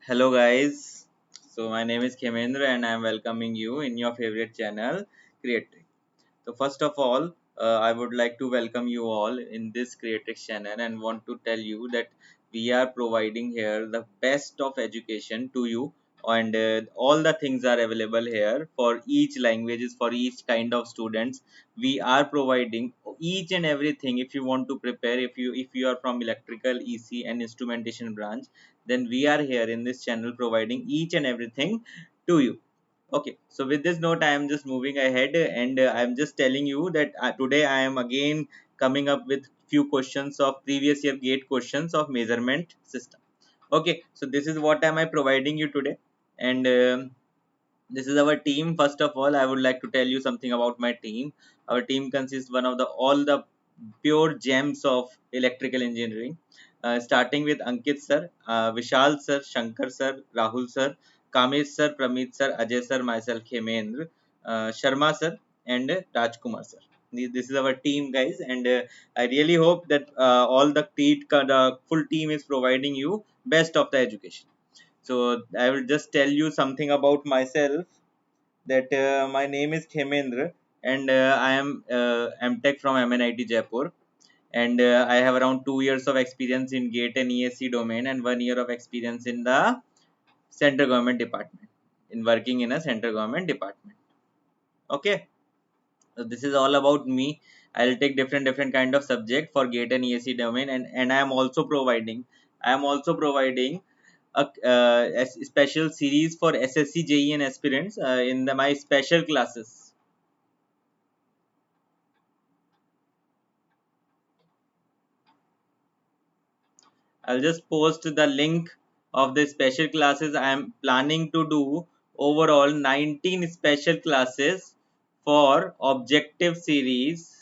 Hello guys, so my name is Khemendra and I am welcoming you in your favorite channel, Creatrix. So first of all, I would like to welcome you all in this Creatrix channel and want to tell you that we are providing here the best of education to you, and all the things are available here for each languages, for each kind of students. We are providing each and everything. If you want to prepare, if you are from electrical, EC and instrumentation branch, then we are here in this channel providing each and everything to you. Okay, so with this note, I am just moving ahead, and I am just telling you that today I am again coming up with few questions of previous year gate questions of measurement system. Okay, so this is what am I providing you today, and this is our team. First of all, I would like to tell you something about my team. Our team consists one of the all the pure gems of electrical engineering, starting with Ankit sir, Vishal sir, Shankar sir, Rahul sir, Kamesh sir, Pramit sir, Ajay sir, myself, Hemendra, Sharma sir, and Rajkumar sir. This is our team, guys, and I really hope that all the full team is providing you best of the education. So I will just tell you something about myself. That my name is Khemendra, and I am MTech from MNIT Jaipur, and I have around 2 years of experience in GATE and ESC domain, and 1 year of experience in the central government department, in working in a central government department. Okay, so this is all about me. I'll take different kind of subject for GATE and ESC domain, and I am also providing a special series for SSC, JE, and aspirants in my special classes. I'll just post the link of the special classes. I am planning to do overall 19 special classes for objective series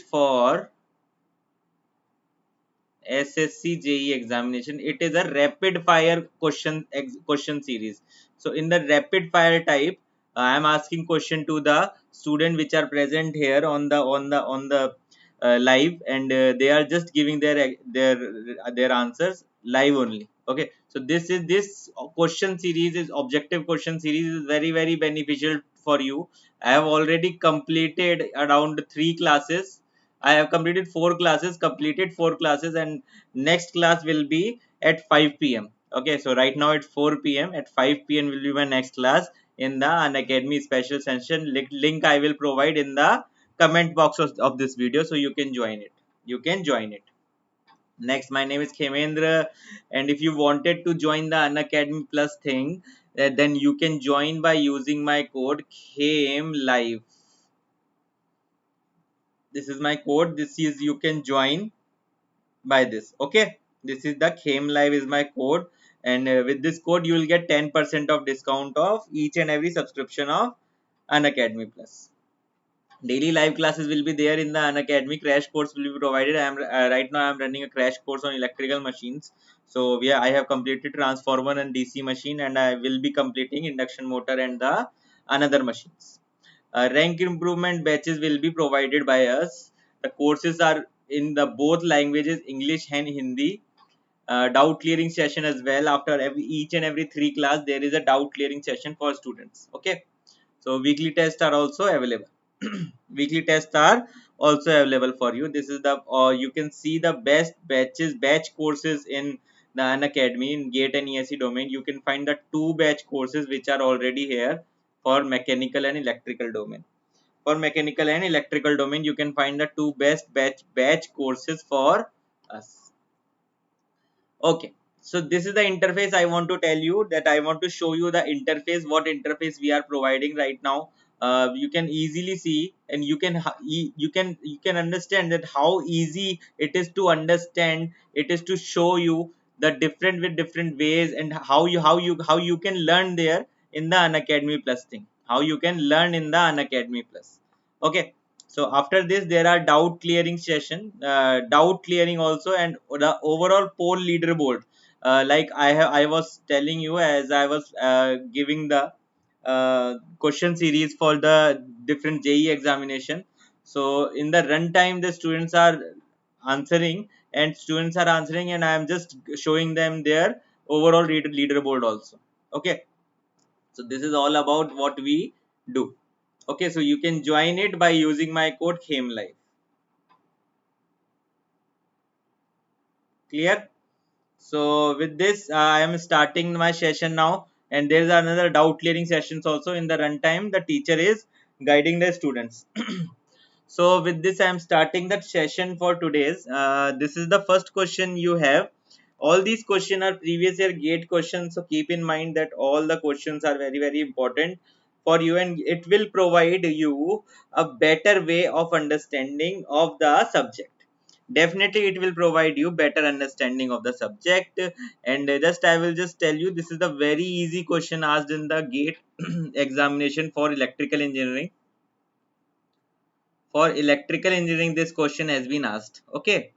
for SSC, JE examination. It is a rapid fire question series. So in the rapid fire type, I am asking question to the student which are present here on the live, and they are just giving their answers live only. Okay, so this question series is objective question series is very beneficial for you. I have already completed around 3 classes. I have completed 4 classes, and next class will be at 5 p.m. Okay, so right now it's 4 p.m. At 5 p.m. will be my next class in the Unacademy special session. Link I will provide in the comment box of this video, so you can join it. You can join it. Next, my name is Khemendra, and if you wanted to join the Unacademy Plus thing, then you can join by using my code KHEMLIVE. This is my code. This is you can join by this. Okay, this is the Khame Live is my code, and with this code you will get 10% of discount of each and every subscription of Unacademy Plus. Daily live classes will be there in the Unacademy. Crash course will be provided. I am right now I am running a crash course on electrical machines. So I have completed transformer and DC machine, and I will be completing induction motor and the another machines. Rank improvement batches will be provided by us. The courses are in the both languages, English and Hindi. Doubt clearing session as well. After each and every 3 class, there is a doubt clearing session for students. Okay, so weekly tests are also available. Weekly tests are also available for you. This is the you can see the best batch courses in the Unacademy in GATE and ESC domain. You can find the 2 batch courses which are already here for mechanical and electrical domain. For mechanical and electrical domain, you can find the 2 best batch courses for us. Okay, so this is the interface. I want to tell you that I want to show you the interface, what interface we are providing right now. You can easily see, and you can understand that how easy it is to understand. It is to show you the different ways, and how you can learn there in the Unacademy Plus thing. How you can learn in the Unacademy Plus. Okay, so after this there are doubt clearing session, doubt clearing also, and the overall poll leaderboard. Like I was telling you as I was giving the question series for the different JE examination. So in the runtime the students are answering, and I am just showing them their overall leaderboard also. Okay, so this is all about what we do. Okay, so you can join it by using my code KHEMLIFE. Clear? So with this, I am starting my session now, and there is another doubt clearing sessions also in the runtime. The teacher is guiding the students. So with this, I am starting that session for today's. This is the first question you have. All these questions are previous year gate questions, so keep in mind that all the questions are very important for you, and it will provide you a better way of understanding of the subject. Definitely it will provide you better understanding of the subject. And just I will just tell you, this is the very easy question asked in the gate examination for electrical engineering. For electrical engineering, this question has been asked. Okay,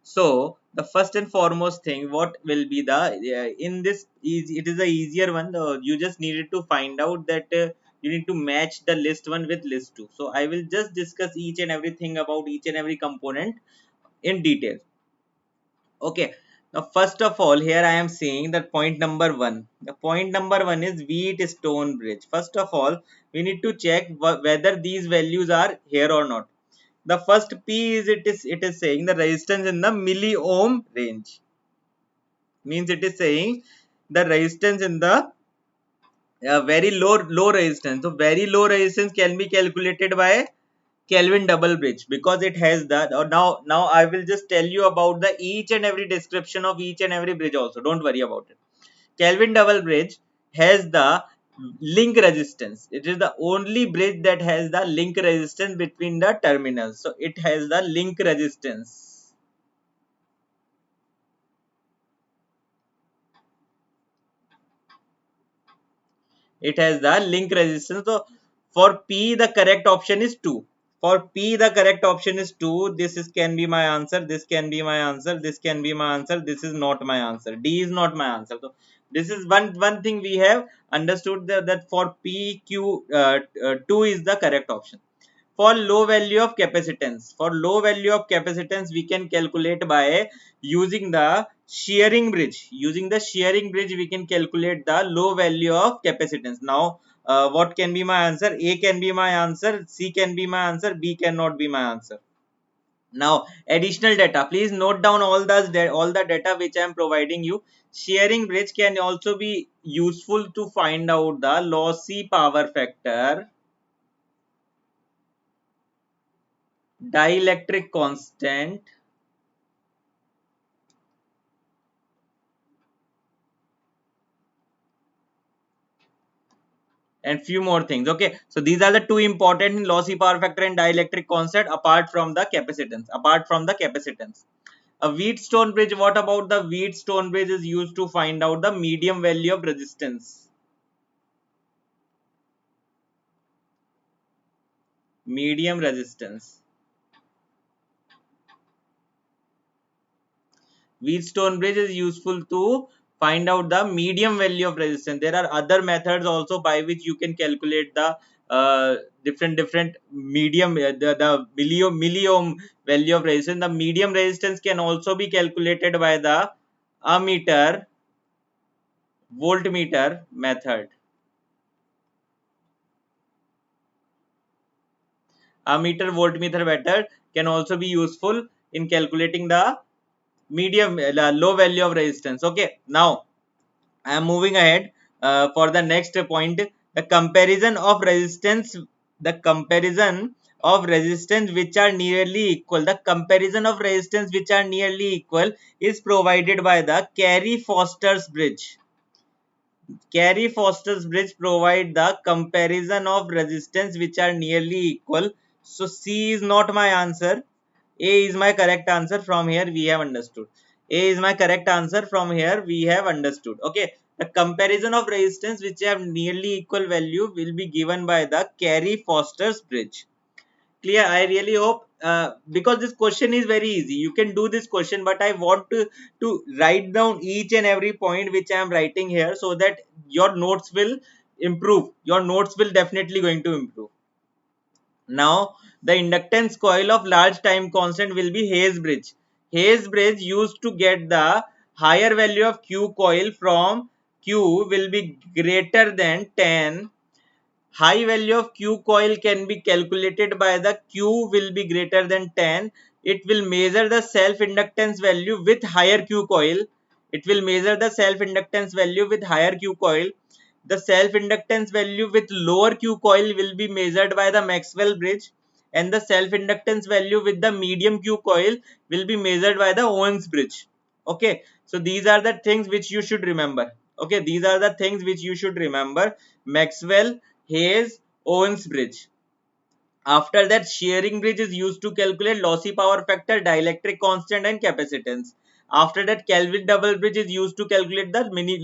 so the first and foremost thing, what will be the in this easy, it is the easier one. You just needed to find out that you need to match the list 1 with list 2. So I will just discuss each and everything about each and every component in detail. Okay, now first of all, here I am saying that point number 1, the point number 1 is Wheatstone bridge. First of all, we need to check whether these values are here or not. The first P is, it is saying the resistance in the milliohm range, means it is saying the resistance in the very low resistance. So very low resistance can be calculated by Kelvin double bridge, because it has that. Or now I will just tell you about the each and every description of each and every bridge also, don't worry about it. Kelvin double bridge has the link resistance. It is the only bridge that has the link resistance between the terminals. So it has the link resistance. It has the link resistance. So for P the correct option is 2. For P the correct option is 2. This is can be my answer, this can be my answer, this can be my answer, this is not my answer. D is not my answer. So this is one thing we have understood, that for PQ 2 is the correct option. For low value of capacitance, we can calculate by using the shearing bridge. Using the shearing bridge we can calculate the low value of capacitance. Now what can be my answer? A can be my answer, C can be my answer, B cannot be my answer. Now additional data, please note down all the data which I am providing you. Shearing bridge can also be useful to find out the lossy power factor, dielectric constant, and few more things. Okay, so these are the two important: lossy power factor and dielectric constant, apart from the capacitance. A Wheatstone bridge, what about the Wheatstone bridge? Is used to find out the medium value of resistance. Medium resistance. Wheatstone bridge is useful to find out the medium value of resistance. There are other methods also by which you can calculate the different medium, the milliohm value of resistance. The medium resistance can also be calculated by the ammeter voltmeter method. Ammeter voltmeter method can also be useful in calculating the low value of resistance. Okay, now I am moving ahead for the next point. The comparison of resistance, which are nearly equal. The comparison of resistance which are nearly equal is provided by the Carey-Foster's bridge. Carey-Foster's bridge provide the comparison of resistance which are nearly equal. So C is not my answer. A is my correct answer. From here we have understood. A is my correct answer. From here we have understood. Okay. The comparison of resistance which have nearly equal value will be given by the Carey-Foster's bridge. Clear? I really hope, because this question is very easy, you can do this question, but I want to write down each and every point which I am writing here, so that your notes will improve. Your notes will definitely going to improve. Now the inductance coil of large time constant will be Hayes bridge. Hayes bridge used to get the higher value of Q coil from Q will be greater than 10. High value of Q coil can be calculated by the Q will be greater than 10. It will measure the self inductance value with higher Q coil. It will measure the self inductance value with higher Q coil. The self inductance value with lower Q coil will be measured by the Maxwell bridge, and the self inductance value with the medium Q coil will be measured by the Owens bridge. Okay, so these are the things which you should remember. Okay, these are the things which you should remember: Maxwell, Hayes, Owens bridge. After that, shearing bridge is used to calculate lossy power factor, dielectric constant, and capacitance. After that, Kelvin double bridge is used to calculate the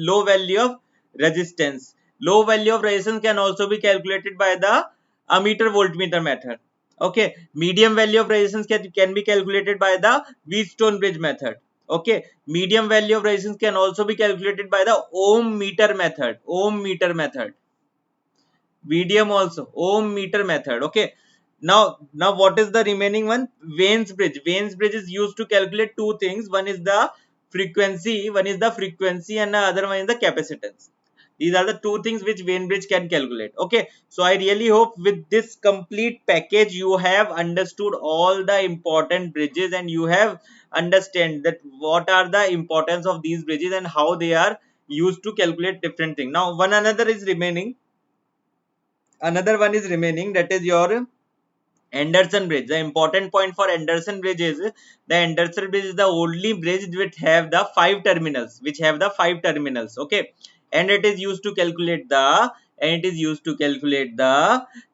low value of resistance. Low value of resistance can also be calculated by the ammeter voltmeter method. Okay, medium value of resistance can be calculated by the Wheatstone bridge method. Okay, medium value of resistance can also be calculated by the ohm meter method. Ohm meter method. VDM also, ohm meter method. Okay, now what is the remaining one? Vane's bridge. Vane's bridge is used to calculate two things: one is the frequency, and the other one is the capacitance. These are the two things which Vane bridge can calculate. Okay, so I really hope with this complete package you have understood all the important bridges, and you have understand that what are the importance of these bridges and how they are used to calculate different things. Now another one is remaining, that is your Anderson bridge. The important point for Anderson bridge is the Anderson bridge is the only bridge which have the five terminals. Okay, and it is used to calculate the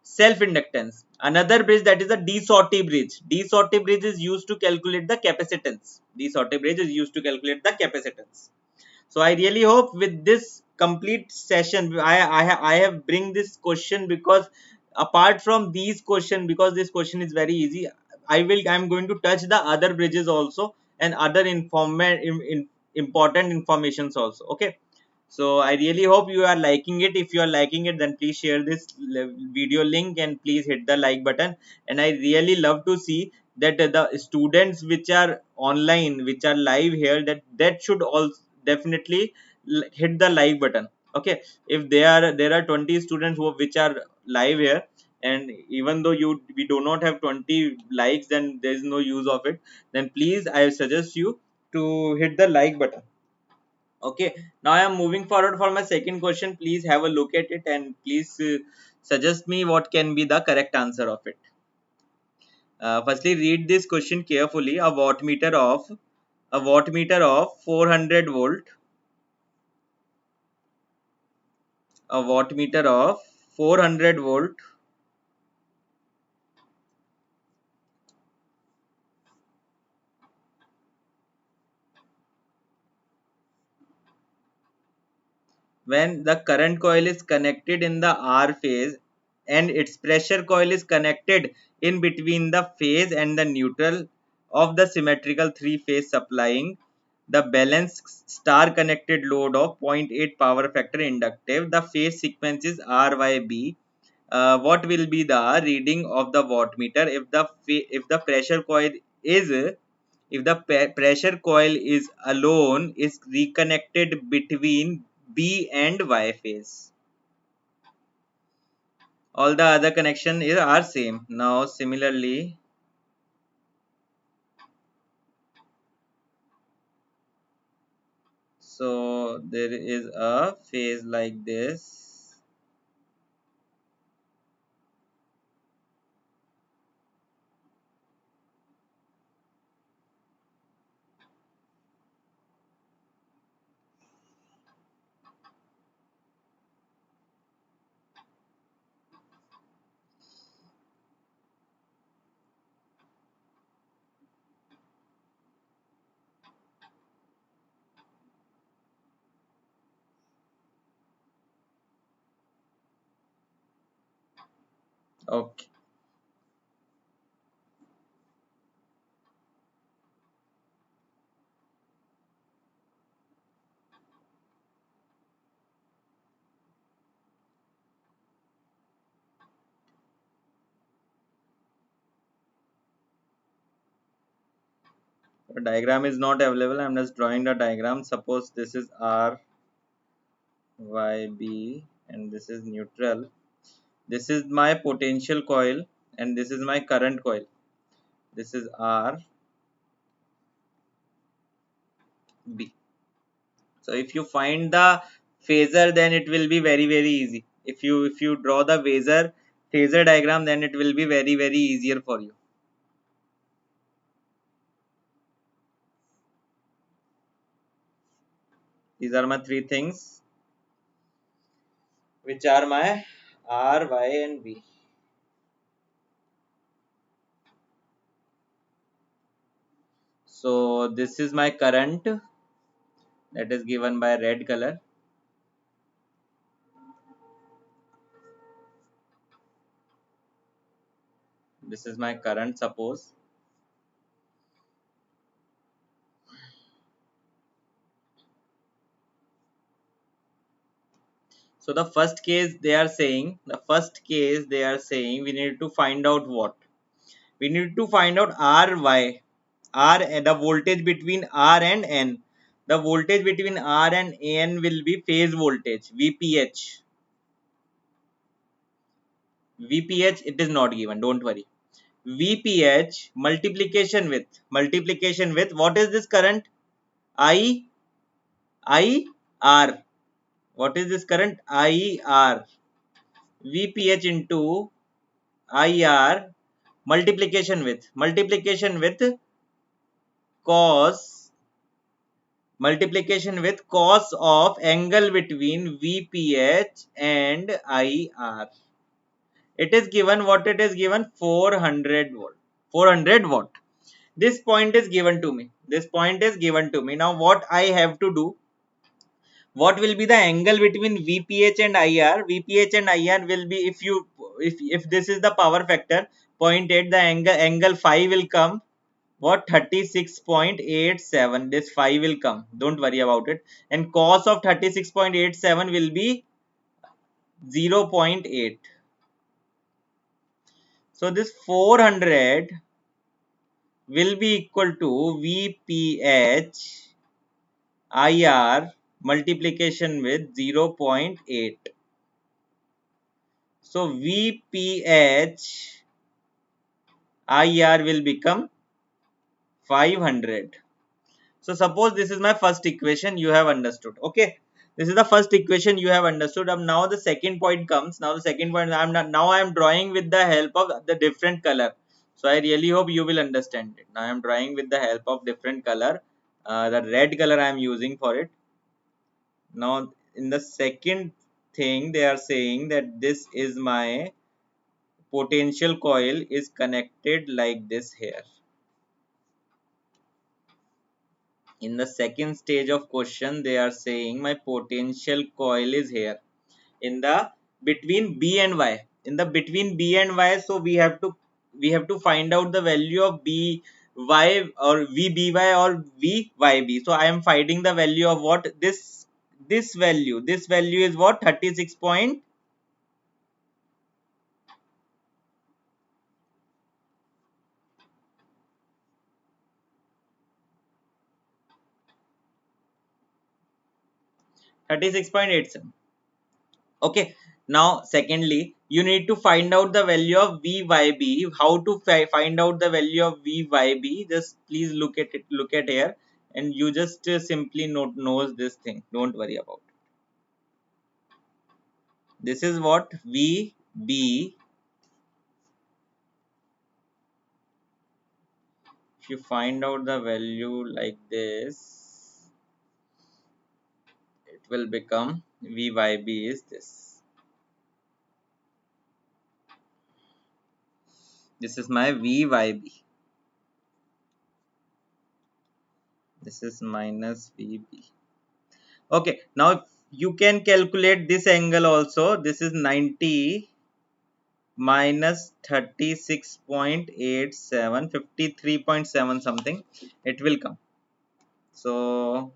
self inductance. Another bridge, that is the De Sauty bridge. De Sauty bridge is used to calculate the capacitance. De Sauty bridge is used to calculate the capacitance. So I really hope with this complete session, I have bring this question because apart from these question, because this question is very easy, I'm going to touch the other bridges also and other important informations also. Okay, so I really hope you are liking it. If you are liking it, then please share this video link and please hit the like button. And I really love to see that the students which are online, which are live here, that should also definitely hit the like button. Okay, if there are 20 students which are live here, and even though we do not have 20 likes, then there is no use of it. Then please, I suggest you to hit the like button. Okay, now I am moving forward for my second question. Please have a look at it and please suggest me what can be the correct answer of it. Firstly, read this question carefully. A wattmeter of 400 volt, a wattmeter of 400 volt, when the current coil is connected in the R phase and its pressure coil is connected in between the phase and the neutral of the symmetrical three phase supplying the balanced star connected load of 0.8 power factor inductive. The phase sequence is RYB. What will be the reading of the wattmeter if the pressure coil is pressure coil is alone is reconnected between B and Y phase? All the other connection are same. Now similarly, so there is a phase like this. Okay, The diagram is not available. I'm just drawing the diagram. Suppose this is R, Y, B, and this is neutral. This is my potential coil, and this is my current coil. This is R, B. So if you find the phasor, then it will be very easy. If you draw the phasor diagram, then it will be very easier for you. These are my three things, which are my R, Y, and B. So this is my current, that is given by red color. This is my current, suppose. So the first case they are saying, we need to find out what? We need to find out R, Y. R, the voltage between R and N. The voltage between R and N will be phase voltage, VPH. VPH, it is not given, don't worry. VPH multiplication with what is this current? I R. What is this current? IR. VPH into IR multiplication with cos of angle between VPH and IR. It is given, what it is given? 400 volt. 400 watt. This point is given to me. Now what I have to do? What will be the angle between VPH and IR? VPH and IR will be, if this is the power factor 0.8, the angle phi will come what? 36.87. This phi will come, don't worry about it. And cos of 36.87 will be 0.8. So this 400 will be equal to VPH IR multiplication with 0.8. So VPH IR will become 500. So suppose this is my first equation, you have understood. Okay, this is the first equation you have understood. Now the second point comes. Now I am drawing with the help of the different color. So I really hope you will understand it. Now I am drawing with the help of different color. The red color I am using for it. Now in the second thing, they are saying that this is my potential coil is connected like this here. In the second stage of question, they are saying my potential coil is here in the between B and Y. In the between B and Y, so we have to find out the value of B Y or VBY or VYB. So I am finding the value of what? This value. This value is what? 36 point. 36.87. Okay, now secondly, you need to find out the value of VYB. How to find out the value of VYB? Just please look at it, look at here, and you just simply knows this thing. Don't worry about it. This is what VB. If you find out the value like this, it will become VYB is this. This is my VYB. This is minus VB. Okay, now you can calculate this angle also. This is 90 minus 36.87, 53.7 something. It will come. So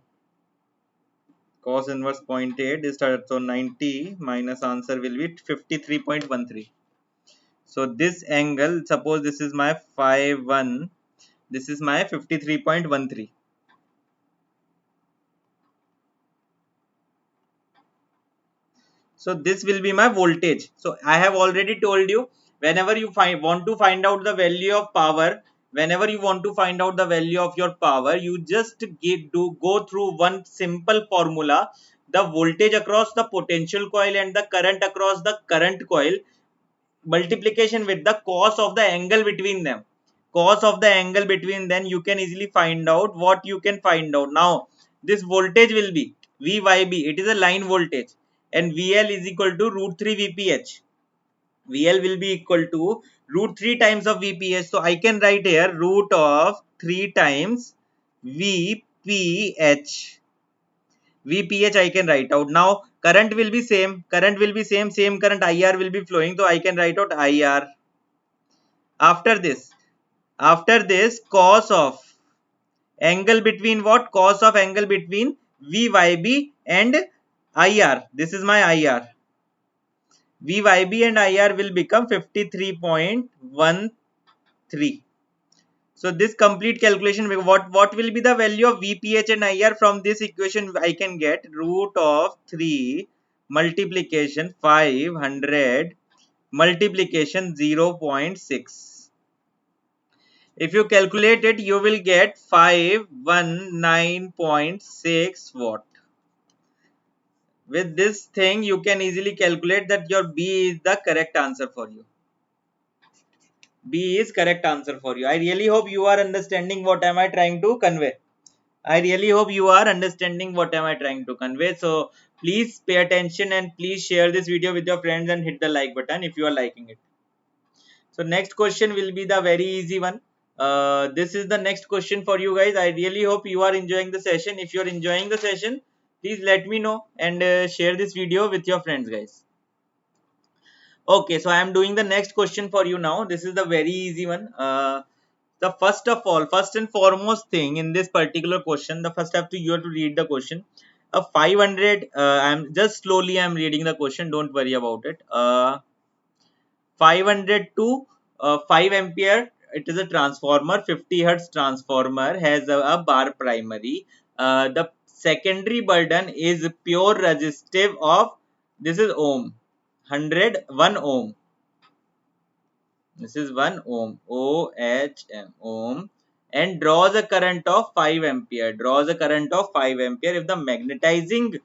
cos inverse 0.8 is started. So 90 minus answer will be 53.13. So this angle, suppose this is my phi 1. This is my 53.13. So this will be my voltage. So I have already told you, whenever you want to find out the value of power, whenever you want to find out the value of your power, you just go through one simple formula: the voltage across the potential coil and the current across the current coil, multiplication with the cos of the angle between them. Cos of the angle between them, you can easily find out what you can find out. Now this voltage will be VYB, it is a line voltage, and VL is equal to root 3 VPH. VL will be equal to root 3 times of VPH. So I can write here root of 3 times VPH. VPH I can write out. Now current will be same, same current IR will be flowing, so I can write out IR. After this cos of angle between what? Cos of angle between VYB and IR. This is my IR. VYB and IR will become 53.13. So this complete calculation, what will be the value of VPH and IR? From this equation I can get root of 3 multiplication 500 multiplication 0.6. If you calculate it, you will get 519.6 watt. With this thing, you can easily calculate that your B is the correct answer for you. B is correct answer for you. I really hope you are understanding what am I trying to convey. I really hope you are understanding what am I trying to convey. So please pay attention and please share this video with your friends and hit the like button if you are liking it. So next question will be the very easy one. This is the next question for you guys. I really hope you are enjoying the session. If you are enjoying the session, please let me know and share this video with your friends, guys. Okay, so I am doing the next question for you now. This is the very easy one. The first and foremost thing in this particular question, the first have to you have to read the question. 500. I'm reading the question. Don't worry about it. 500 to 5 ampere, it is a transformer. 50 hertz transformer has a bar primary. The secondary burden is pure resistive of, this is ohm, 1 ohm. This is 1 ohm, ohm, and draws a current of 5 ampere. Draws a current of 5 ampere if the magnetizing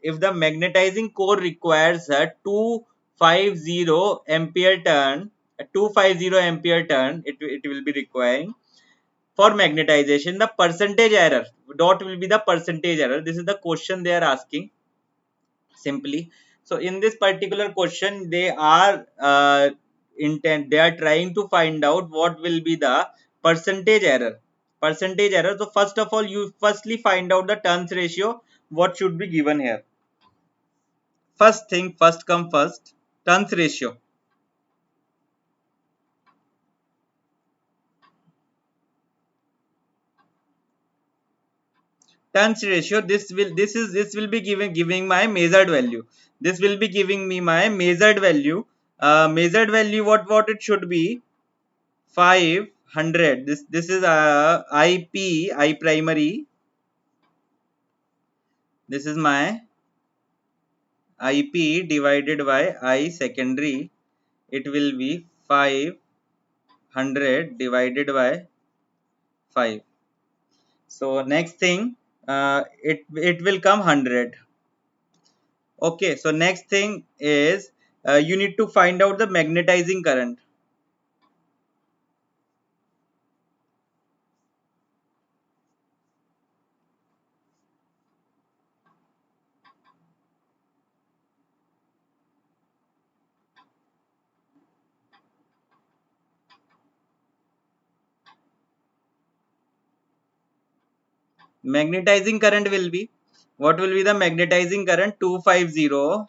if the magnetizing core requires a 250 ampere turn, it will be requiring for magnetization. The percentage error, dot will be the percentage error. This is the question they are asking simply. So in this particular question, they are they are trying to find out what will be the percentage error. So first of all, you firstly find out the turns ratio. What should be given here? First thing, first come first, turns ratio. Turns ratio, this will be giving my measured value. This will be giving me my measured value. Measured value, what it should be? 500. This is I primary. This is my IP divided by I secondary. It will be 500 divided by 5. So next thing, it will come 100. Okay, so next thing is you need to find out the magnetizing current. Magnetizing current will be, what will be the magnetizing current? 250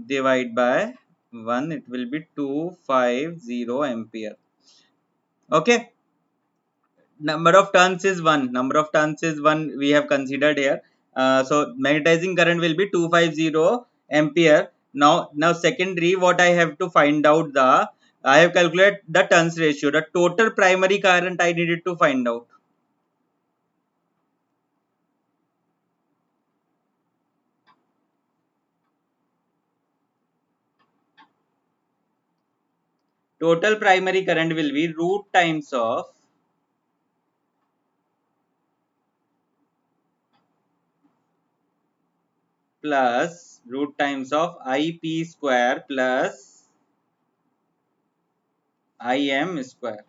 divide by 1, it will be 250 ampere. Okay, number of turns is 1. Number of turns is 1 we have considered here. So magnetizing current will be 250 ampere. Now secondary, what I have to find out, the I have calculated the turns ratio, the total primary current I needed to find out. Total primary current will be root times of plus root times of IP square plus IM square.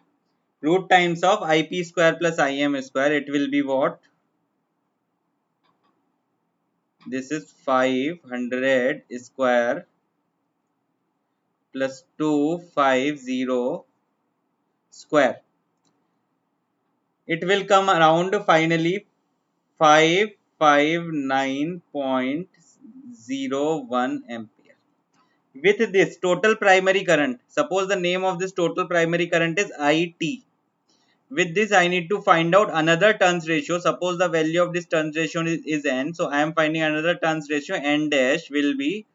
Root times of IP square plus IM square, it will be what? This is 500 square plus 250 square. It will come around finally 559.01 ampere. With this total primary current, suppose the name of this total primary current is IT. With this I need to find out another turns ratio. Suppose the value of this turns ratio is n, so I am finding another turns ratio. N dash will be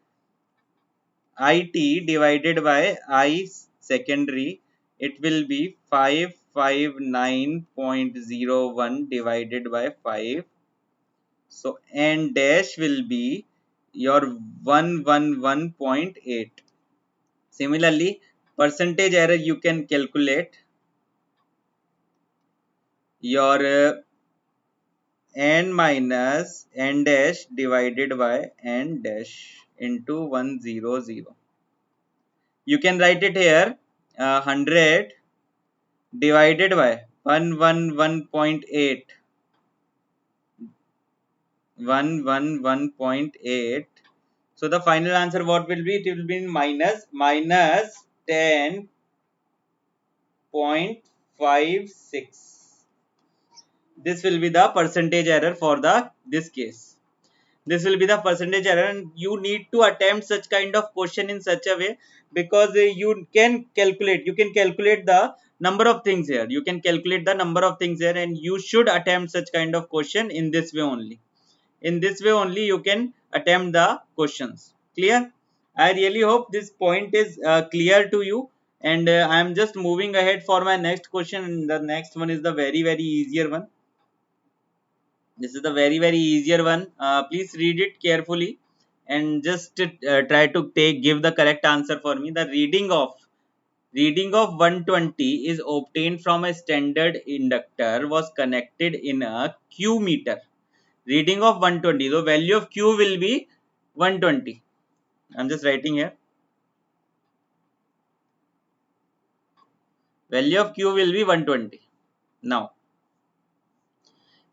IT divided by I secondary. It will be 559.01 divided by 5. So N dash will be your 111.8. Similarly, percentage error you can calculate your n minus n dash divided by n dash into 100. You can write it here, 100 divided by 111.8. 111.8. So the final answer what will be? It will be minus 10.56. This will be the percentage error for this case. This will be the percentage error, and you need to attempt such kind of question in such a way, because you can calculate the number of things here. You can calculate the number of things here, and you should attempt such kind of question in this way only. In this way only you can attempt the questions. Clear? I really hope this point is clear to you, and I am just moving ahead for my next question. The next one is the very easier one. This is the very easier one. Please read it carefully and just try to give the correct answer for me. The reading of 120 is obtained from a standard inductor was connected in a Q meter. Reading of 120, the value of Q will be 120. I'm just writing here. Value of Q will be 120. Now,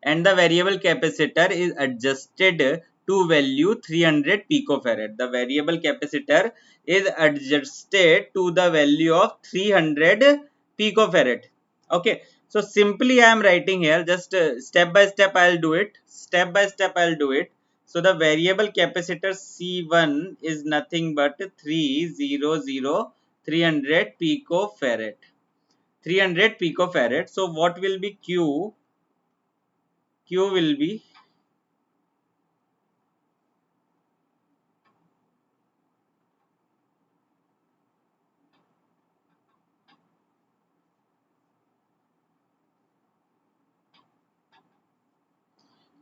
and the variable capacitor is adjusted to value 300 picofarad. The variable capacitor is adjusted to the value of 300 picofarad. Okay, so simply I am writing here, just step by step I'll do it. Step by step I'll do it. So the variable capacitor C1 is nothing but 300 picofarad. 300 picofarad. So what will be Q? Q will be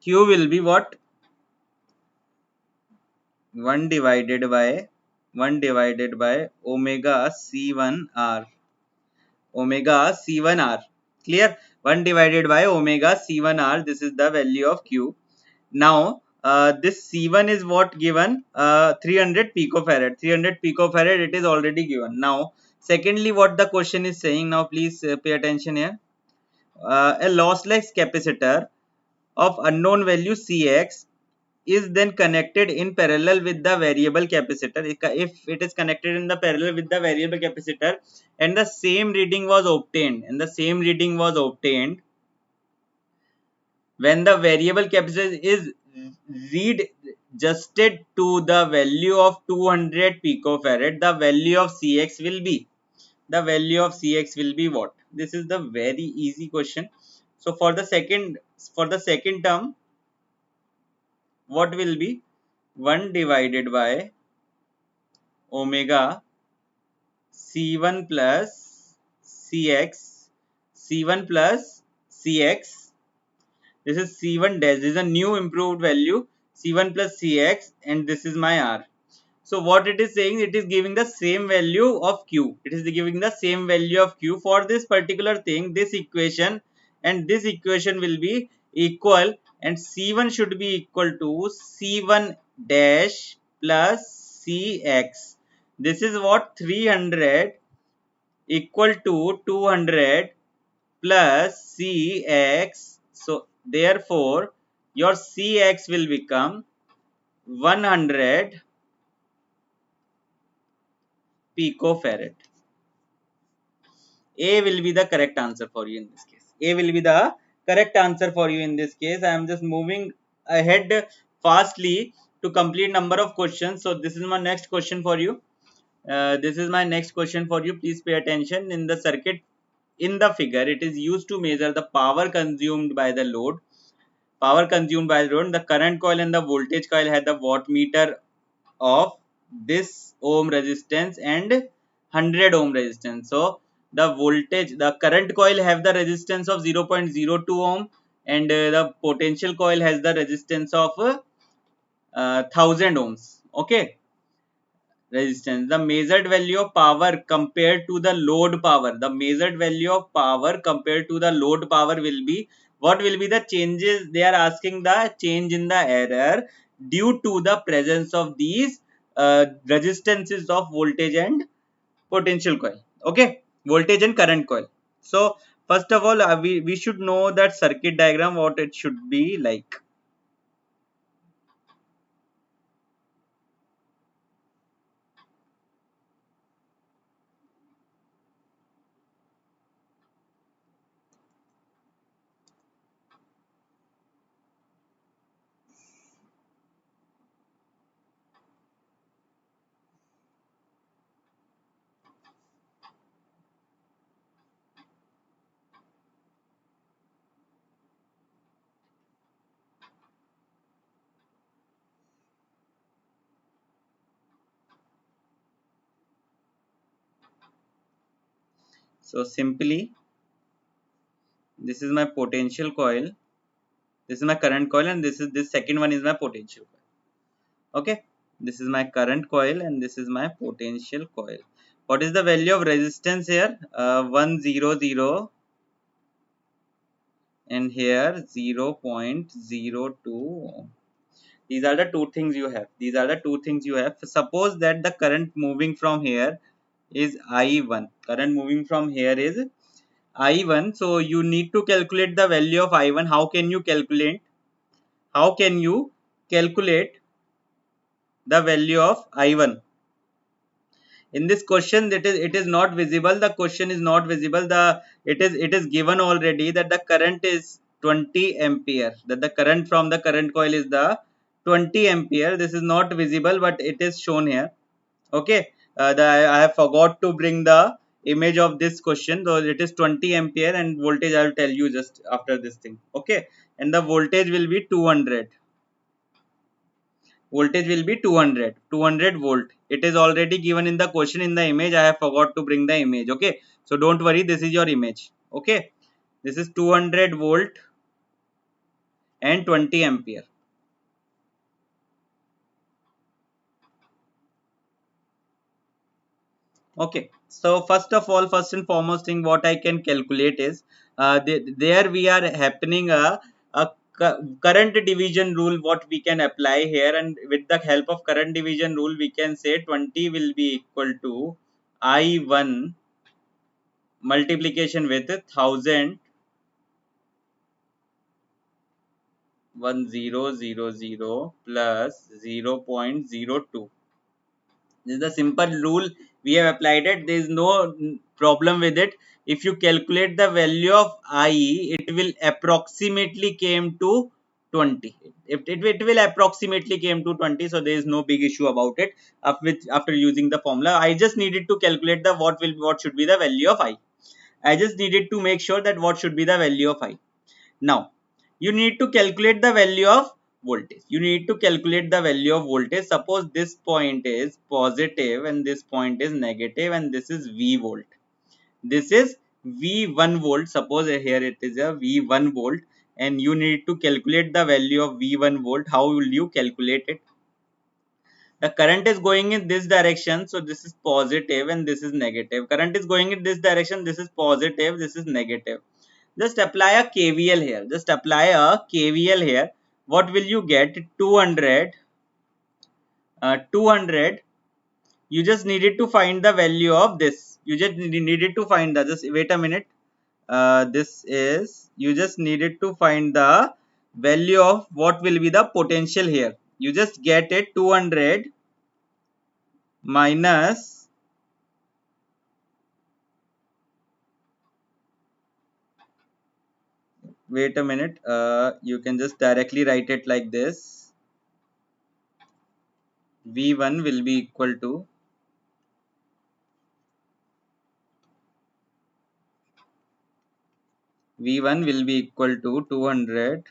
Q will be what? 1 divided by omega C1R. Omega C1R. Clear? 1 divided by omega C1R. This is the value of Q. Now, this C1 is what given? 300 picofarad. 300 picofarad, it is already given. Now, secondly, what the question is saying, now please pay attention here. A lossless capacitor of unknown value Cx is then connected in parallel with the variable capacitor. If it is connected in the parallel with the variable capacitor and the same reading was obtained, when the variable capacitor is read adjusted to the value of 200 picofarad, the value of Cx will be, what? This is the very easy question. So for the second term, what will be? 1 divided by omega C1 plus Cx, C1 plus Cx. This is C1 dash. This is a new improved value C1 plus Cx, and this is my R. So what it is saying, it is giving the same value of Q. It is giving the same value of Q for this particular thing. This equation and this equation will be equal, and C1 should be equal to C1 dash plus Cx. This is what 300 equal to 200 plus Cx. So therefore your Cx will become 100 picofarad. A will be the correct answer for you in this case. A will be the correct answer for you in this case. I am just moving ahead fastly to complete number of questions. So this is my next question for you. This is my next question for you. Please pay attention. In the circuit, in the figure, it is used to measure the power consumed by the load. Power consumed by the load. The current coil and the voltage coil had the wattmeter of this ohm resistance and 100 ohm resistance. So the voltage, the current coil have the resistance of 0.02 ohm, and the potential coil has the resistance of 1000 ohms. Okay, resistance. The measured value of power compared to the load power, the measured value of power compared to the load power will be, what will be the changes? They are asking the change in the error due to the presence of these resistances of voltage and potential coil. Okay, voltage and current coil. So first of all, we should know that circuit diagram, what it should be like. So simply, this is my potential coil, this is my current coil, and this second one is my potential coil. Okay, this is my current coil and this is my potential coil. What is the value of resistance here? 100, and here 0.02. These are the two things you have. These are the two things you have. Suppose that the current moving from here is I1. Current moving from here is I1. So you need to calculate the value of I1. How can you calculate? How can you calculate the value of I1? In this question, it is not visible. The question is not visible. It is given already that the current is 20 ampere. That the current from the current coil is the 20 ampere. This is not visible, but it is shown here. Okay. I have forgot to bring the image of this question. So it is 20 ampere, and voltage I will tell you just after this thing. Okay. And the voltage will be 200. Voltage will be 200 volt. It is already given in the question. In the image, I have forgot to bring the image. Okay, so don't worry, this is your image. Okay, this is 200 volt and 20 ampere. Okay, so first and foremost thing what I can calculate is, there we are happening a current division rule what we can apply here, and with the help of current division rule we can say 20 will be equal to I1 multiplication with 1000, 1000 plus 0.02. This is the simple rule. We have applied it. There is no problem with it. If you calculate the value of I, it will approximately came to 20. It will approximately came to 20. So there is no big issue about it. After using the formula, I just needed to calculate the what should be the value of I. I just needed to make sure that what should be the value of I. Now, you need to calculate the value of voltage. You need to calculate the value of voltage. Suppose this point is positive and this point is negative, and this is V volt. This is V1 volt. Suppose here it is a V1 volt, and you need to calculate the value of V1 volt. How will you calculate it? The current is going in this direction, so this is positive and this is negative. Current is going in this direction, this is positive, this is negative. Just apply a KVL here. Just apply a KVL here. What will you get? 200. 200. You just needed to find the value of this. You just needed to find the. Just wait a minute. This is, you just needed to find the value of what will be the potential here. You just get it 200 minus, wait a minute, you can just directly write it like this. V1 will be equal to, V1 will be equal to 200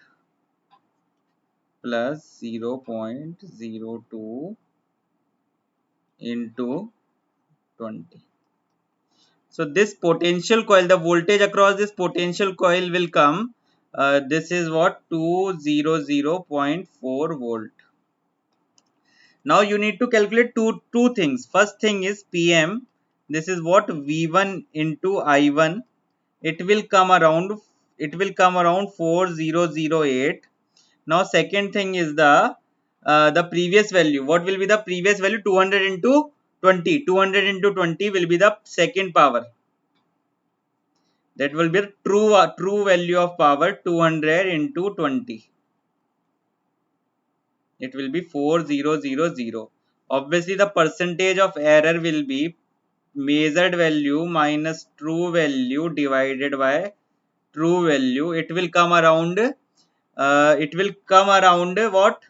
plus 0.02 into 20. So this potential coil, the voltage across this potential coil will come, this is what, 200.4 volt. Now you need to calculate two things. First thing is PM. This is what, V1 into I1. It will come around 4008. Now second thing is the previous value. What will be the previous value? 200 into 20. 200 into 20 will be the second power. That will be true value of power. 200 into 20. It will be 4000. Obviously the percentage of error will be measured value minus true value divided by true value. It will come around what,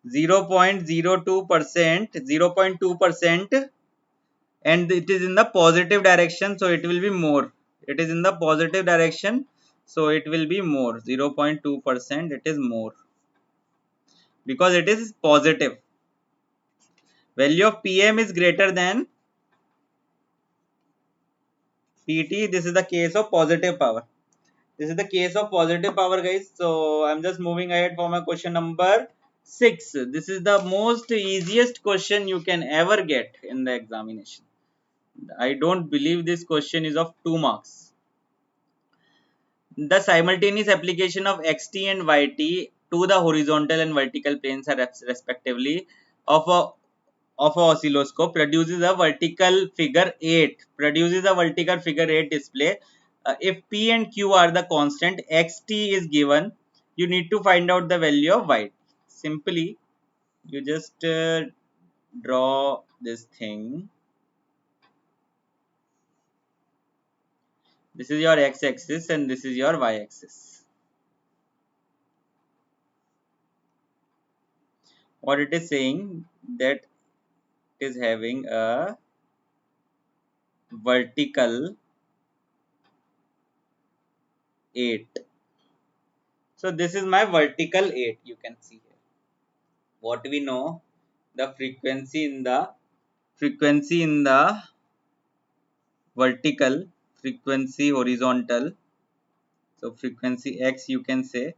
0.02%, 0.2%, and it is in the positive direction, so it will be more. It is in the positive direction, so it will be more. 0.2%, it is more because it is positive. Value of PM is greater than PT. This is the case of positive power. This is the case of positive power, guys. So I'm just moving ahead for my question number 6. This is the most easiest question you can ever get in the examination. I don't believe this question is of 2 marks. The simultaneous application of xt and yt to the horizontal and vertical planes are respectively of a oscilloscope produces a vertical figure 8 display. If p and q are the constant, xt is given. You need to find out the value of y. Simply you just draw this thing. This is your x-axis and this is your y-axis. What it is saying, that it is having a vertical 8. So this is my vertical 8, you can see here. What we know, the frequency in the vertical, frequency horizontal, so frequency x, you can say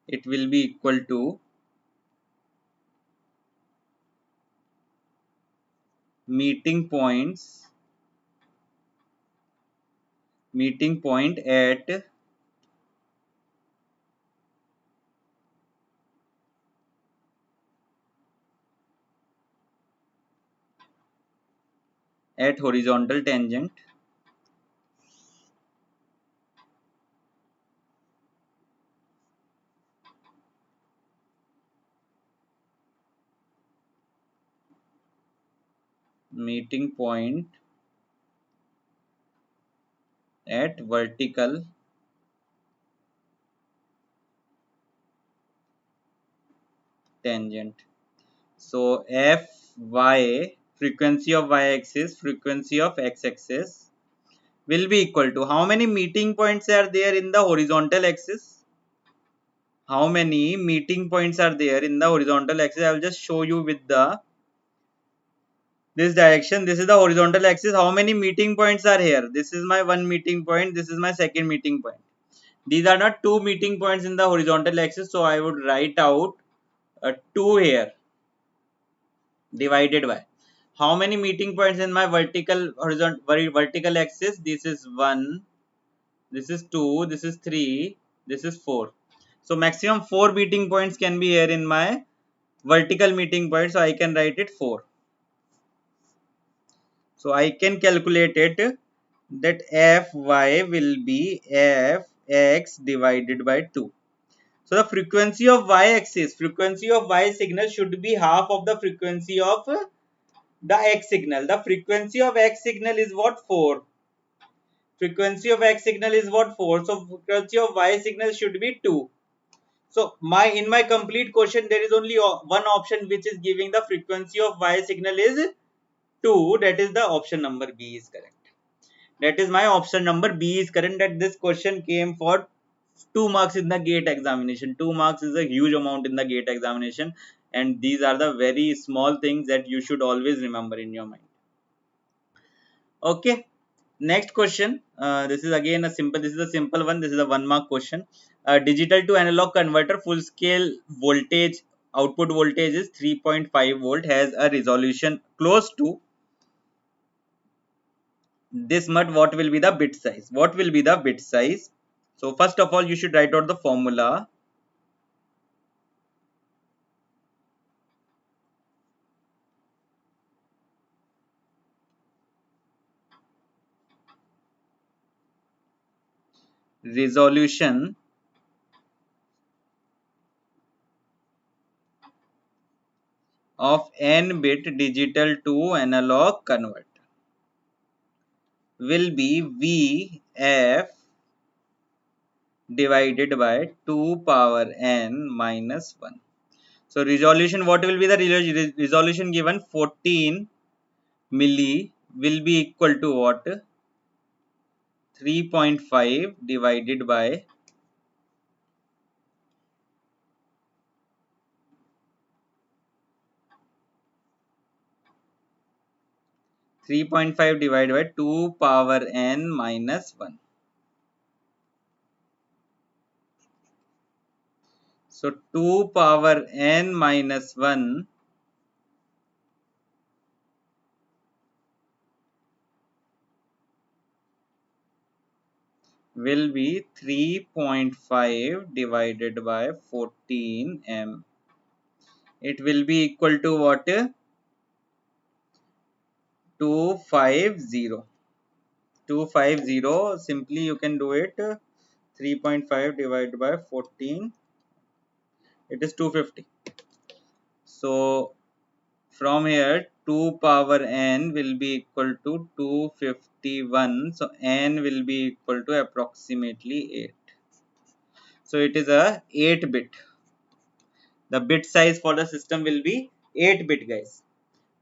it will be equal to meeting point at horizontal tangent meeting point at vertical tangent. So Fy, frequency of y-axis, frequency of x-axis will be equal to, how many meeting points are there in the horizontal axis? how many meeting points are there in the horizontal axis. I will just show you with the this direction. This is the horizontal axis. How many meeting points are here? This is my one meeting point. This is my second meeting point. These are not two meeting points in the horizontal axis. So I would write out 2 here divided by how many meeting points in my vertical axis. This is 1, this is 2, this is 3, this is 4. So maximum 4 meeting points can be here in my vertical meeting point. So I can write it 4. So I can calculate it that Fy will be Fx divided by 2. So the frequency of y-axis, frequency of y signal should be half of the frequency of the x signal. The frequency of x signal is what? 4. Frequency of x signal is what? 4. So frequency of y signal should be 2. So in my complete question there is only one option which is giving the frequency of y signal is 2. That is the option number B is correct. That is my option number B is correct, that this question came for 2 marks in the GATE examination. 2 marks is a huge amount in the GATE examination, and these are the very small things that you should always remember in your mind. Okay, next question. This is again a simple. This is a simple one. This is a 1 mark question. Digital to analog converter full scale voltage output voltage is 3.5 volt, has a resolution close to this much. What will be the bit size? What will be the bit size? So first of all you should write out the formula. Resolution of n bit digital to analog converter will be Vf divided by 2 power n minus 1. So resolution, what will be the resolution given? 14 milli will be equal to what? 3.5 divided by 3.5 divided by 2 power n minus 1. So 2 power n minus 1 will be 3.5 divided by 14 m. It will be equal to what? 250. 250. Simply you can do it. 3.5 divided by 14. It is 250. So from here 2 power n will be equal to 251. So n will be equal to approximately 8. So it is a 8 bit. The bit size for the system will be 8 bit, guys.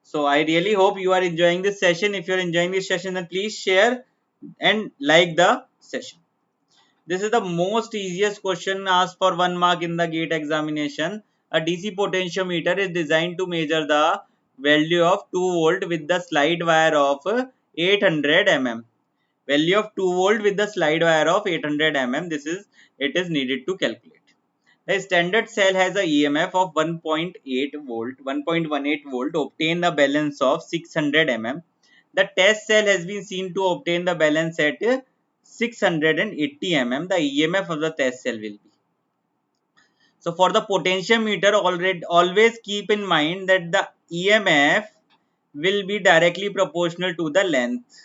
So I really hope you are enjoying this session. If you are enjoying this session, then please share and like the session. This is the most easiest question asked for 1 mark in the GATE examination. A DC potentiometer is designed to measure the value of 2 volt with the slide wire of 800 mm. Value of 2 volt with the slide wire of 800 mm. It is needed to calculate. The standard cell has a EMF of 1.8 volt, 1.18 volt. Obtain the balance of 600 mm. The test cell has been seen to obtain the balance at 680 mm. The EMF of the test cell will be. So for the potentiometer, always keep in mind that the EMF will be directly proportional to the length.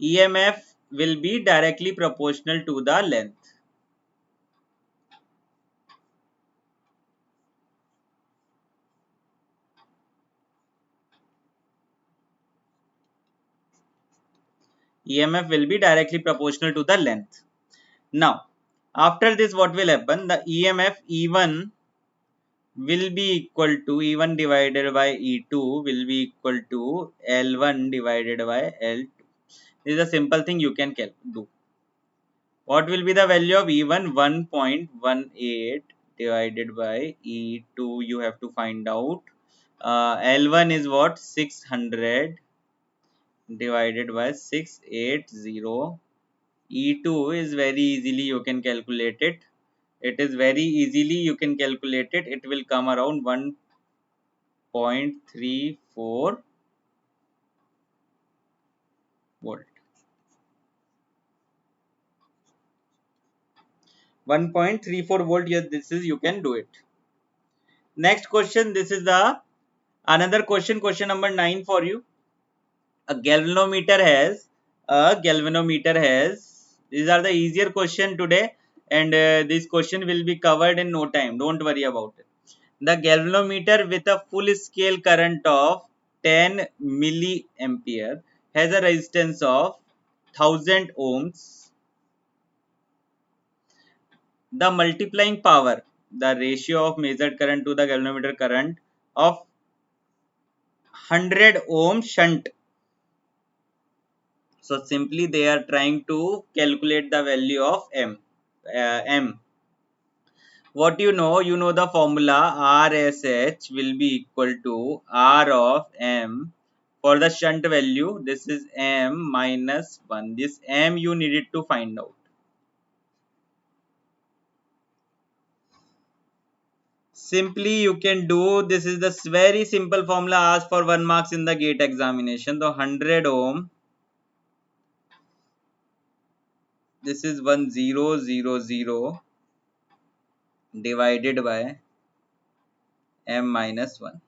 EMF will be directly proportional to the length. EMF will be directly proportional to the length. Now, after this what will happen? The EMF E1 will be equal to E1 divided by E2 will be equal to L1 divided by L2. This is a simple thing you can do. What will be the value of E1? 1.18 divided by E2, you have to find out. L1 is what? 600 divided by 680. E2 is very easily you can calculate it. It is very easily you can calculate it. It will come around 1.34 volt. 1.34 volt. Yes, this is, you can do it. Next question. This is the another question. Question number 9 for you. A galvanometer has these are the easier question today, and this question will be covered in no time. Don't worry about it. The galvanometer with a full scale current of 10 milliampere has a resistance of 1000 ohms. The multiplying power, the ratio of measured current to the galvanometer current of 100 ohm shunt. So simply they are trying to calculate the value of M. What you know the formula RSH will be equal to R of M for the shunt value. This is M minus 1. This M you needed to find out. Simply you can do, this is the very simple formula asked for 1 marks in the gate examination. The 100 ohm, this is 1000 divided by M minus 1.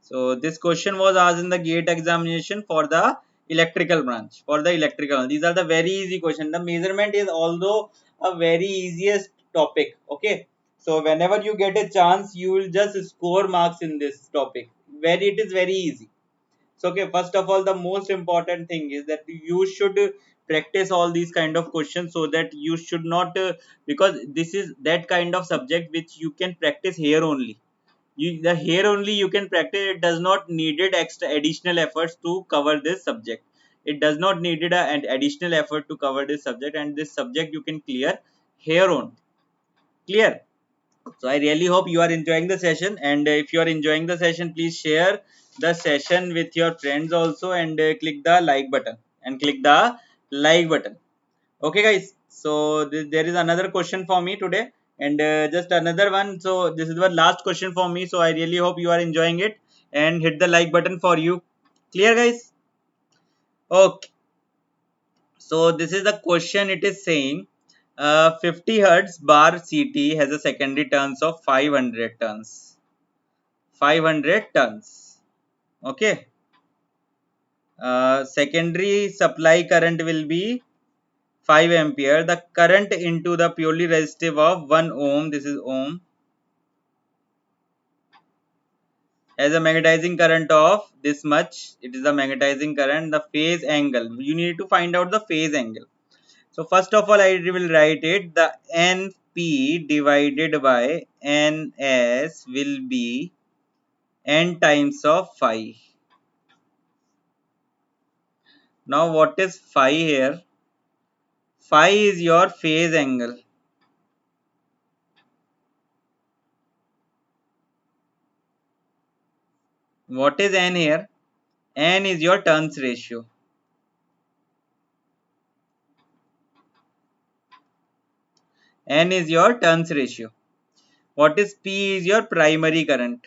So this question was asked in the gate examination for the electrical branch. For the electrical, these are the very easy question. The measurement is although a very easiest topic. Okay, so whenever you get a chance, you will just score marks in this topic. Very, it is very easy. So okay, first of all, the most important thing is that you should practice all these kind of questions, so that you should not because this is that kind of subject which you can practice here only. The here only you can practice. It does not needed extra additional efforts to cover this subject. It does not needed an additional effort to cover this subject, and this subject you can clear here on. Clear? So I really hope you are enjoying the session, and if you are enjoying the session, please share the session with your friends also, and click the like button and click the like button. Okay guys, so there is another question for me today, and just another one. So this is the last question for me, so I really hope you are enjoying it, and hit the like button for you. Clear guys? Okay, so this is the question. It is saying 50 hertz bar CT has a secondary turns of 500 turns. 500 turns. Okay, secondary supply current will be 5 ampere. The current into the purely resistive of 1 ohm, this is ohm, has a magnetizing current of this much. It is the magnetizing current. The phase angle, you need to find out the phase angle. So first of all, I will write it. The NP divided by NS will be n times of phi. Now what is phi here? Phi is your phase angle. What is n here? N is your turns ratio. N is your turns ratio. What is P is your primary current.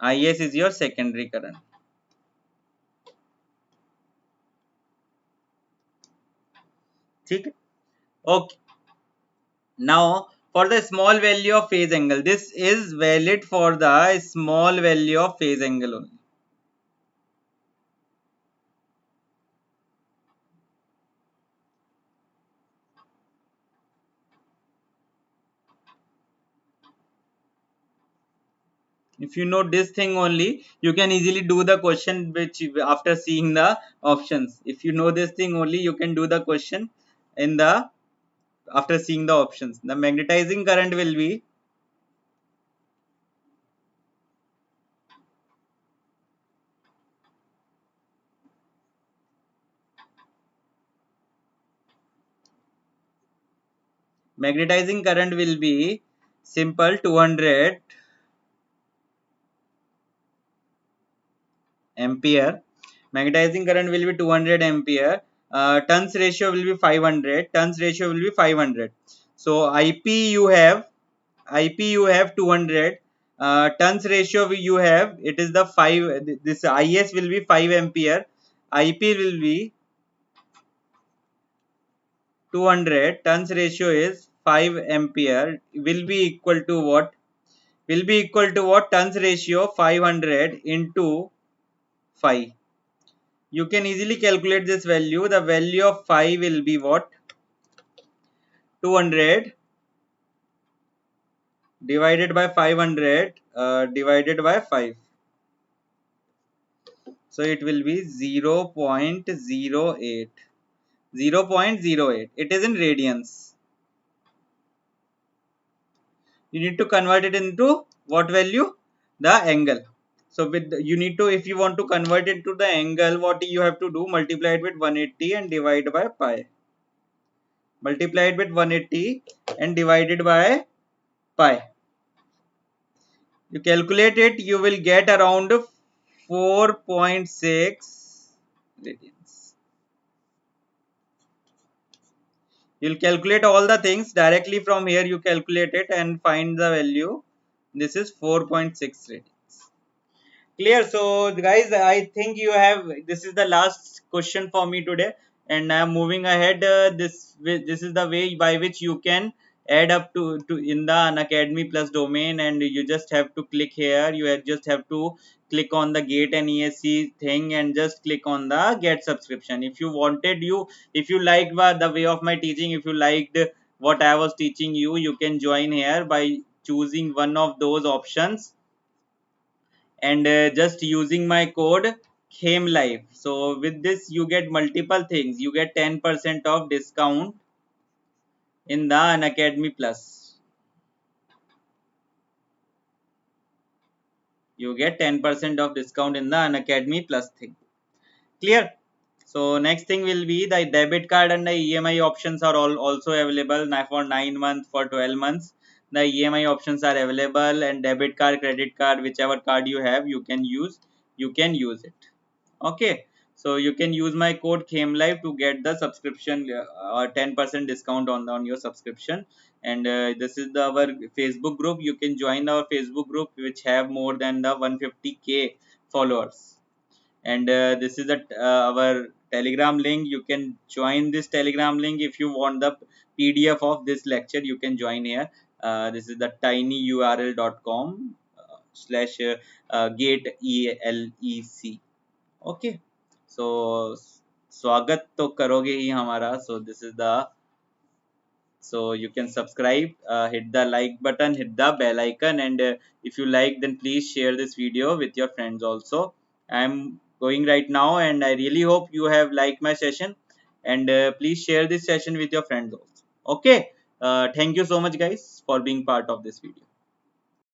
Is is your secondary current. Okay. Now for the small value of phase angle, this is valid for the small value of phase angle only. If you know this thing only, you can easily do the question which after seeing the options. If you know this thing only, you can do the question in the after seeing the options. The magnetizing current will be simple 200 ampere. Magnetizing current will be 200 ampere. Turns ratio will be 500. Turns ratio will be 500. So ip you have 200. Turns ratio you have, it is the 5. This is will be 5 ampere. Ip will be 200. Turns ratio is 5 ampere. Will be equal to what? Will be equal to what? Turns ratio 500 into 5. You can easily calculate this value. The value of 5 will be what? 200 divided by 500 divided by 5. So it will be 0.08. 0.08. It is in radians. You need to convert it into what value? The angle. So with you need to, if you want to convert it to the angle, what you have to do? Multiply it with 180 and divide by pi. Multiply it with 180 and divided by pi. You calculate it, you will get around 4.6 radians. You'll calculate all the things directly from here. You calculate it and find the value. This is 4.6 radians. Clear? So guys, I think you have, this is the last question for me today, and I am moving ahead. This is the way by which you can add up to in the Unacademy Plus domain, and you just have to click here. Just have to click on the Gate and ESC thing and just click on the Get subscription. If you wanted, if you liked the way of my teaching, if you liked what I was teaching you, you can join here by choosing one of those options and just using my code KHEMLIFE. So with this you get multiple things. You get 10% of discount in the Unacademy Plus. You get 10% of discount in the Unacademy Plus thing. Clear? So next thing will be the debit card and the EMI options are all also available now for 9 months, for 12 months. The EMI options are available, and debit card, credit card, whichever card you have, you can use it. Okay, so you can use my code KHEMLIFE to get the subscription 10% discount on your subscription. And this is our Facebook group. You can join our Facebook group, which have more than the 150k followers. And this is our Telegram link. You can join this Telegram link. If you want the PDF of this lecture, you can join here. This is the tinyurl.com slash gate ELEC. Okay so स्वागत तो करोगे ही हमारा. So this is the, so you can subscribe, hit the like button, hit the bell icon, and if you like, then please share this video with your friends also. I'm going right now, and I really hope you have liked my session, and please share this session with your friends also. Okay, thank you so much guys for being part of this video.